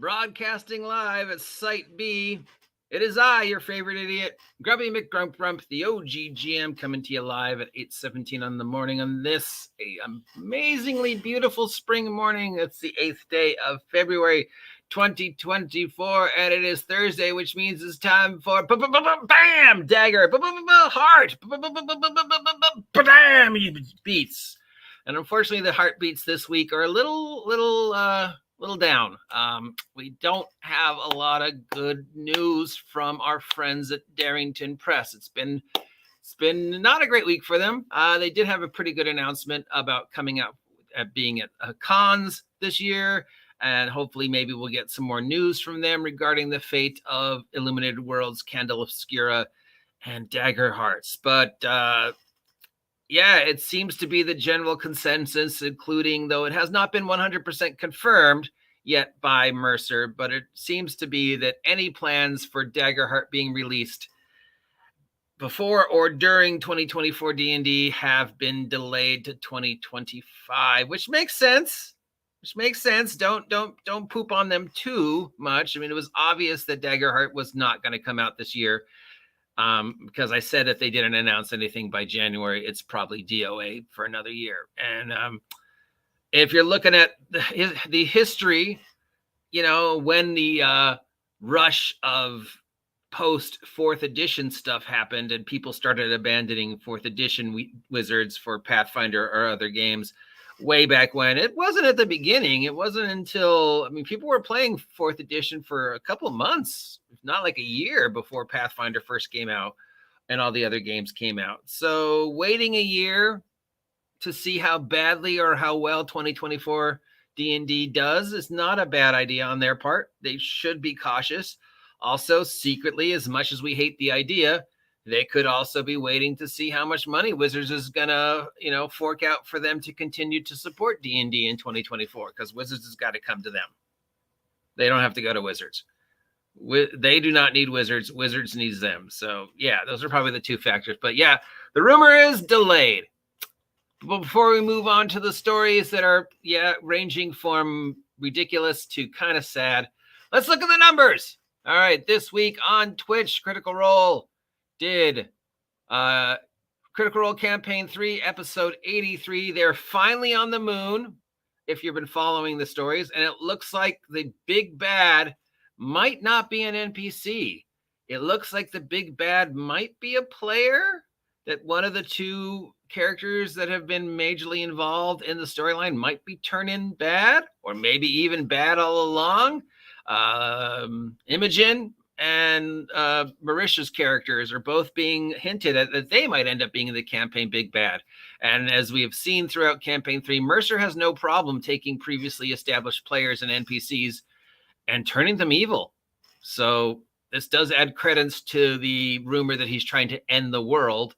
Broadcasting live at Site B. It is I, your favorite idiot, Grubby McGrump, the OGGM, coming to you live at 8:17 on the morning on this amazingly beautiful spring morning. It's the 8th day of February 2024, and it is Thursday, which means it's time for BAM! Dagger! Heart! BAM! Beats. And unfortunately, the heartbeats this week are a little down. We don't have a lot of good news from our friends at Darrington Press. It's been not a great week for them. They did have a pretty good announcement about coming out at being at cons this year, and hopefully maybe we'll get some more news from them regarding the fate of Illuminated Worlds, Candle Obscura, and Dagger Hearts. But yeah, it seems to be the general consensus, including, though it has not been 100% confirmed yet by Mercer, but it seems to be that any plans for Daggerheart being released before or during 2024 D&D have been delayed to 2025, which makes sense. Don't poop on them too much. I mean, it was obvious that Daggerheart was not going to come out this year. Because I said if they didn't announce anything by January, it's probably DOA for another year. And if you're looking at the history, when the rush of post 4th edition stuff happened and people started abandoning 4th edition wizards for Pathfinder or other games way back when, it wasn't at the beginning. It wasn't until, people were playing 4th edition for a couple of months, if not like a year before Pathfinder first came out and all the other games came out. So waiting a year to see how badly or how well 2024 D&D does is not a bad idea on their part. They should be cautious. Also, secretly, as much as we hate the idea, they could also be waiting to see how much money Wizards is going to, fork out for them to continue to support D&D in 2024, because Wizards has got to come to them. They don't have to go to Wizards. They do not need Wizards. Wizards needs them. So, yeah, those are probably the two factors. But, yeah, the rumor is delayed. But before we move on to the stories that are, ranging from ridiculous to kind of sad, let's look at the numbers. All right, this week on Twitch, Critical Role did Critical Role Campaign 3, Episode 83. They're finally on the moon, if you've been following the stories, and it looks like the big bad might not be an NPC. It looks like the big bad might be a player, that one of the two characters that have been majorly involved in the storyline might be turning bad, or maybe even bad all along. Imogen and Marisha's characters are both being hinted at that they might end up being the campaign big bad. And as we have seen throughout Campaign 3, Mercer has no problem taking previously established players and NPCs and turning them evil. So this does add credence to the rumor that he's trying to end the world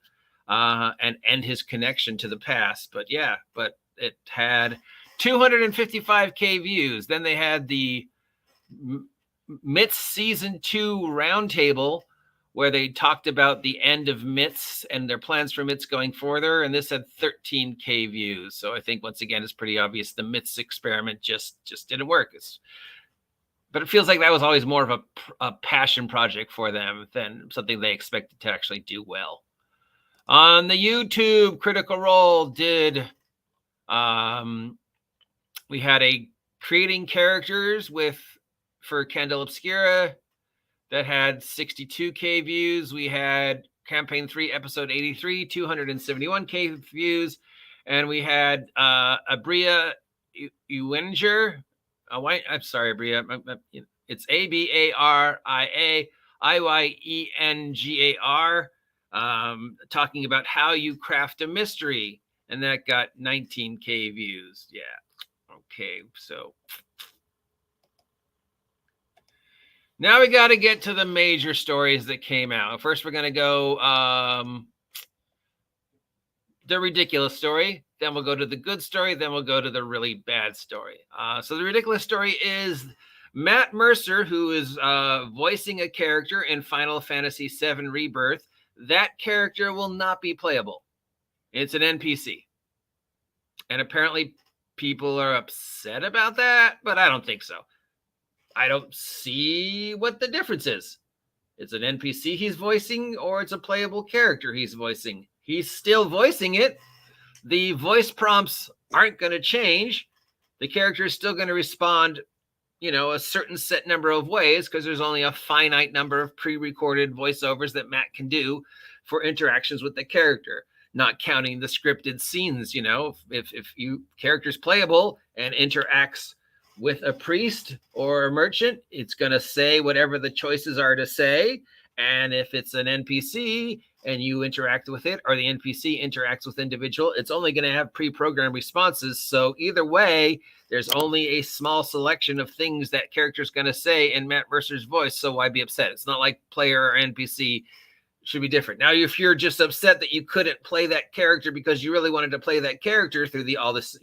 and end his connection to the past. But it had 255K views. Then they had the Myths Season 2 roundtable, where they talked about the end of Myths and their plans for Myths going further, and this had 13K views. So I think, once again, it's pretty obvious the Myths experiment just didn't work. But it feels like that was always more of a passion project for them than something they expected to actually do well. On the YouTube, Critical Role did, we had a creating characters for Candle Obscura that had 62K views. We had Campaign 3, Episode 83, 271K views. And we had Abria Ewenger. I'm sorry, Abria. It's ABARIA IYENGAR, talking about how you craft a mystery. And that got 19K views. Yeah. Okay, so now we got to get to the major stories that came out. First, we're going to go the ridiculous story. Then we'll go to the good story. Then we'll go to the really bad story. So the ridiculous story is Matt Mercer, who is voicing a character in Final Fantasy VII Rebirth. That character will not be playable. It's an NPC. And apparently people are upset about that, but I don't think so. I don't see what the difference is. It's an NPC he's voicing, or it's a playable character he's voicing. He's still voicing it. The voice prompts aren't going to change. The character is still going to respond, a certain set number of ways, because there's only a finite number of pre-recorded voiceovers that Matt can do for interactions with the character, not counting the scripted scenes. If you character's playable and interacts with a priest or a merchant, it's going to say whatever the choices are to say. And if it's an NPC and you interact with it, or the NPC interacts with individual, it's only going to have pre-programmed responses. So either way, there's only a small selection of things that character's going to say in Matt Mercer's voice. So why be upset? It's not like player or NPC should be different. Now, if you're just upset that you couldn't play that character because you really wanted to play that character through all this,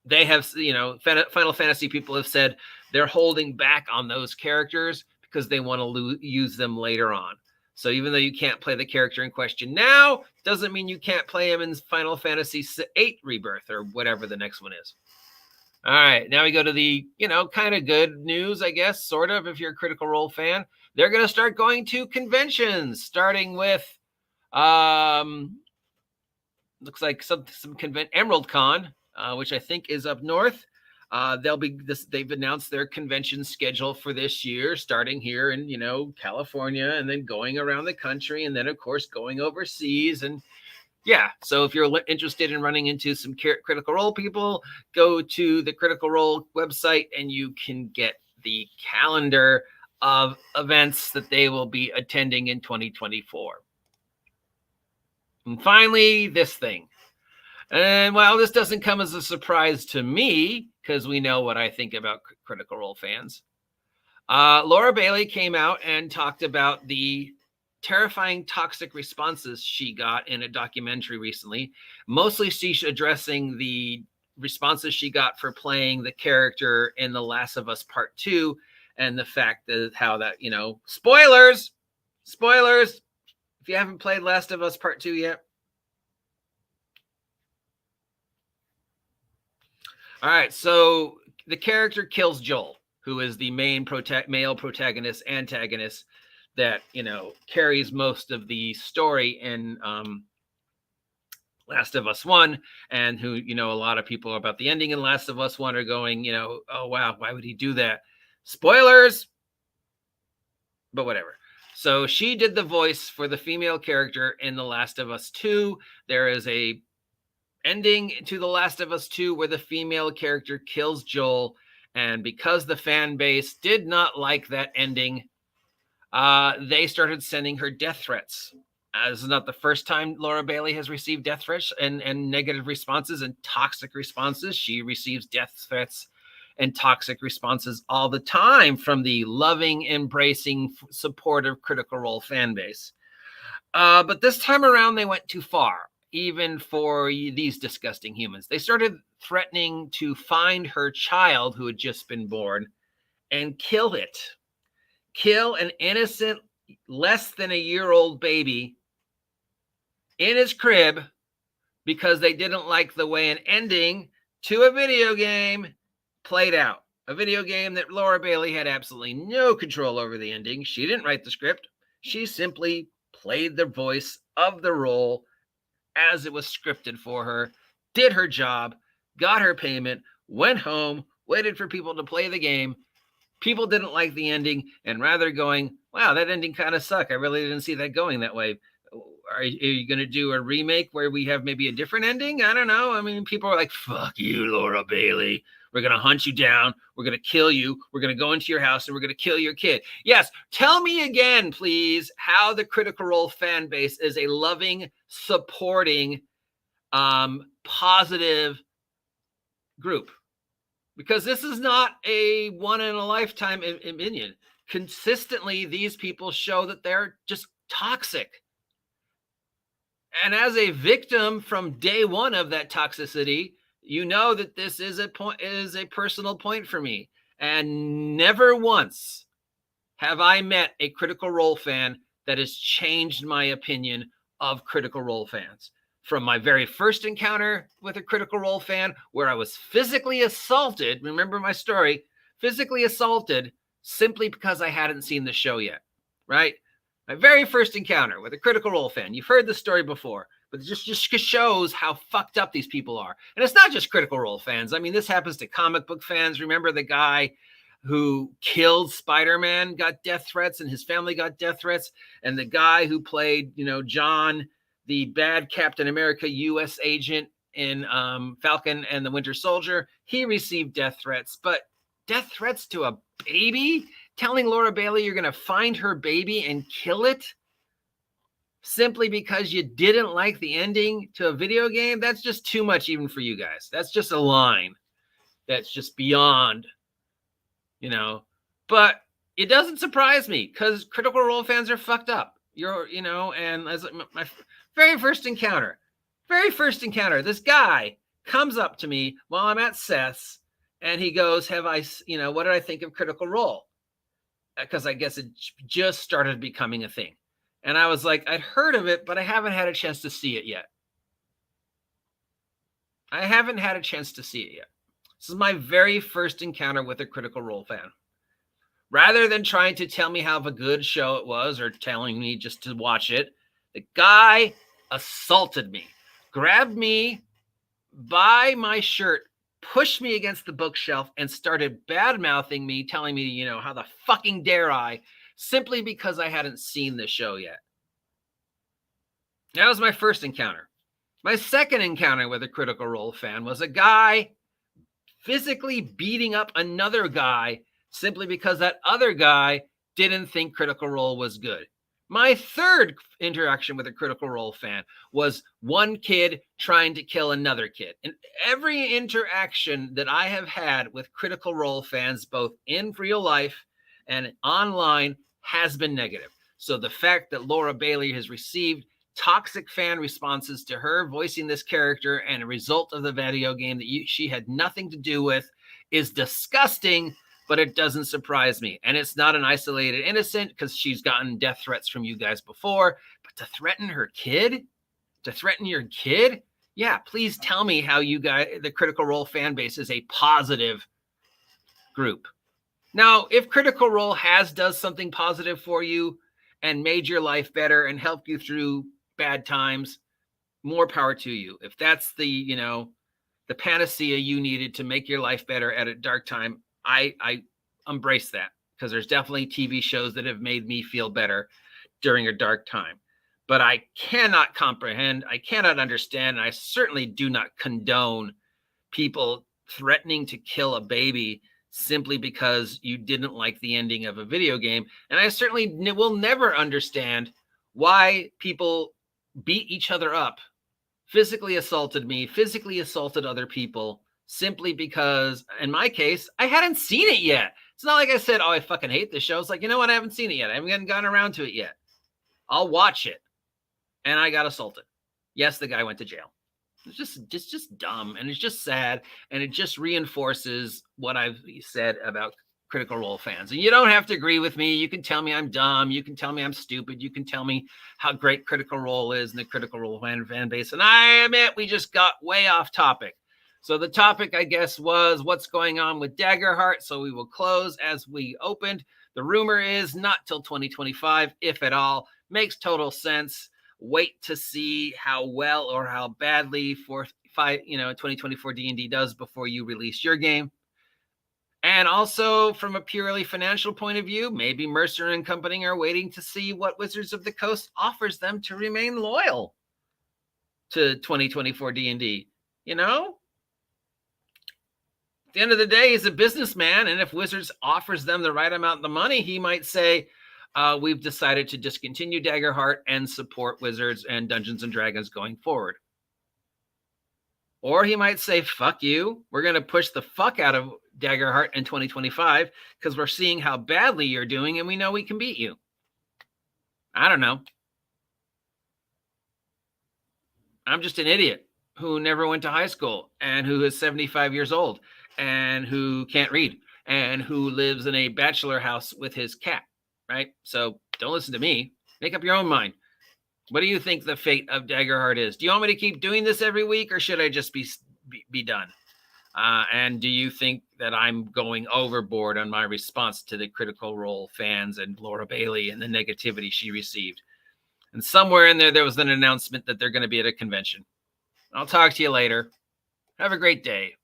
they have, Final Fantasy people have said they're holding back on those characters because they want to use them later on. So even though you can't play the character in question now, doesn't mean you can't play him in Final Fantasy VIII Rebirth or whatever the next one is. All right, now we go to the, kind of good news, I guess, sort of, if you're a Critical Role fan. They're going to start going to conventions, starting with, looks like some Emerald Con, which I think is up north. They've announced their convention schedule for this year, starting here in, California, and then going around the country, and then of course going overseas. And yeah, so if you're interested in running into some Critical Role people, go to the Critical Role website and you can get the calendar of events that they will be attending in 2024. And finally, this thing. And while this doesn't come as a surprise to me, because we know what I think about Critical Role fans, Laura Bailey came out and talked about the terrifying toxic responses she got in a documentary recently. Mostly she's addressing the responses she got for playing the character in The Last of Us Part 2, and the fact that how that, spoilers, if you haven't played Last of Us Part 2 yet. All right, so the character kills Joel, who is the main male protagonist, antagonist that, carries most of the story in Last of Us 1, and who, a lot of people about the ending in Last of Us 1 are going, oh, wow, why would he do that? Spoilers, but whatever. So she did the voice for the female character in The Last of Us 2. There is a ending to The Last of Us 2 where the female character kills Joel, and because the fan base did not like that ending, they started sending her death threats. This is not the first time Laura Bailey has received death threats and negative responses and toxic responses. She receives death threats and toxic responses all the time from the loving, embracing, supportive Critical Role fan base. But this time around, they went too far, even for these disgusting humans. They started threatening to find her child who had just been born and kill it. Kill an innocent, less than a year-old baby in his crib because they didn't like the way an ending to a video game played out. A video game that Laura Bailey had absolutely no control over the ending. She didn't write the script. She simply played the voice of the role as it was scripted for her, did her job, got her payment, went home, waited for people to play the game. People didn't like the ending, and rather going, wow, that ending kind of sucked. I really didn't see that going that way. Are you going to do a remake where we have maybe a different ending? I don't know. I mean, people are like, fuck you, Laura Bailey. We're going to hunt you down. We're going to kill you. We're going to go into your house and we're going to kill your kid. Yes. Tell me again, please, how the Critical Role fan base is a loving, supporting, positive group. Because this is not a one-in-a-lifetime opinion. Consistently, these people show that they're just toxic. And as a victim from day one of that toxicity, you know that this is a personal point for me. And never once have I met a Critical Role fan that has changed my opinion of Critical Role fans. from my very first encounter with a Critical Role fan where I was physically assaulted. Remember my story, physically assaulted simply because I hadn't seen the show yet, right? My very first encounter with a Critical Role fan. You've heard the story before, but it just shows how fucked up these people are. And it's not just Critical Role fans. I mean, this happens to comic book fans. Remember the guy who killed Spider-Man got death threats and his family got death threats. And the guy who played, John, the bad Captain America U.S. agent in Falcon and the Winter Soldier, he received death threats. But death threats to a baby? Telling Laura Bailey you're going to find her baby and kill it simply because you didn't like the ending to a video game? That's just too much even for you guys. That's just a line that's just beyond, But it doesn't surprise me because Critical Role fans are fucked up. And as my very first encounter, this guy comes up to me while I'm at Seth's and he goes, what did I think of Critical Role? Because I guess it just started becoming a thing. And I was like, I'd heard of it, but I haven't had a chance to see it yet. This is my very first encounter with a Critical Role fan. Rather than trying to tell me how of a good show it was or telling me just to watch it, the guy assaulted me, grabbed me by my shirt, pushed me against the bookshelf and started bad-mouthing me, telling me, how the fucking dare I, simply because I hadn't seen the show yet. That was my first encounter. My second encounter with a Critical Role fan was a guy physically beating up another guy simply because that other guy didn't think Critical Role was good. My third interaction with a Critical Role fan was one kid trying to kill another kid. And every interaction that I have had with Critical Role fans, both in real life and online, has been negative. So the fact that Laura Bailey has received toxic fan responses to her voicing this character and a result of the video game that she had nothing to do with is disgusting, but it doesn't surprise me. And it's not an isolated innocent because she's gotten death threats from you guys before, but to threaten her kid, to threaten your kid, yeah, please tell me how you guys, the Critical Role fan base, is a positive group. Now, if Critical Role does something positive for you and made your life better and helped you through bad times, more power to you. If that's the, the panacea you needed to make your life better at a dark time, I embrace that, because there's definitely TV shows that have made me feel better during a dark time. But I cannot comprehend, I cannot understand, and I certainly do not condone people threatening to kill a baby simply because you didn't like the ending of a video game. And I certainly will never understand why people beat each other up, physically assaulted me, physically assaulted other people, simply because, in my case, I hadn't seen it yet. It's not like I said, oh, I fucking hate this show. It's like, you know what? I haven't seen it yet. I haven't gotten around to it yet. I'll watch it. And I got assaulted. Yes, the guy went to jail. It's just dumb, and it's just sad, and it just reinforces what I've said about Critical Role fans. And you don't have to agree with me. You can tell me I'm dumb. You can tell me I'm stupid. You can tell me how great Critical Role is and the Critical Role fan base. And I admit we just got way off topic. So the topic, I guess, was what's going on with Dagger Heart. So we will close as we opened. The rumor is not till 2025, if at all. Makes total sense. Wait to see how well or how badly 2024 D&D does before you release your game. And also, from a purely financial point of view, maybe Mercer and company are waiting to see what Wizards of the Coast offers them to remain loyal to 2024 D&D. At the end of the day, he's a businessman, and if Wizards offers them the right amount of money, he might say, we've decided to discontinue Daggerheart and support Wizards and Dungeons and Dragons going forward. Or he might say, fuck you, we're going to push the fuck out of Daggerheart in 2025 because we're seeing how badly you're doing and we know we can beat you. I don't know. I'm just an idiot who never went to high school and who is 75 years old and who can't read and who lives in a bachelor house with his cat, right? So don't listen to me. Make up your own mind. What do you think the fate of Daggerheart is? Do you want me to keep doing this every week, or should I just be done? And do you think that I'm going overboard on my response to the Critical Role fans and Laura Bailey and the negativity she received? And somewhere in there was an announcement that they're going to be at a convention. I'll talk to you later. Have a great day.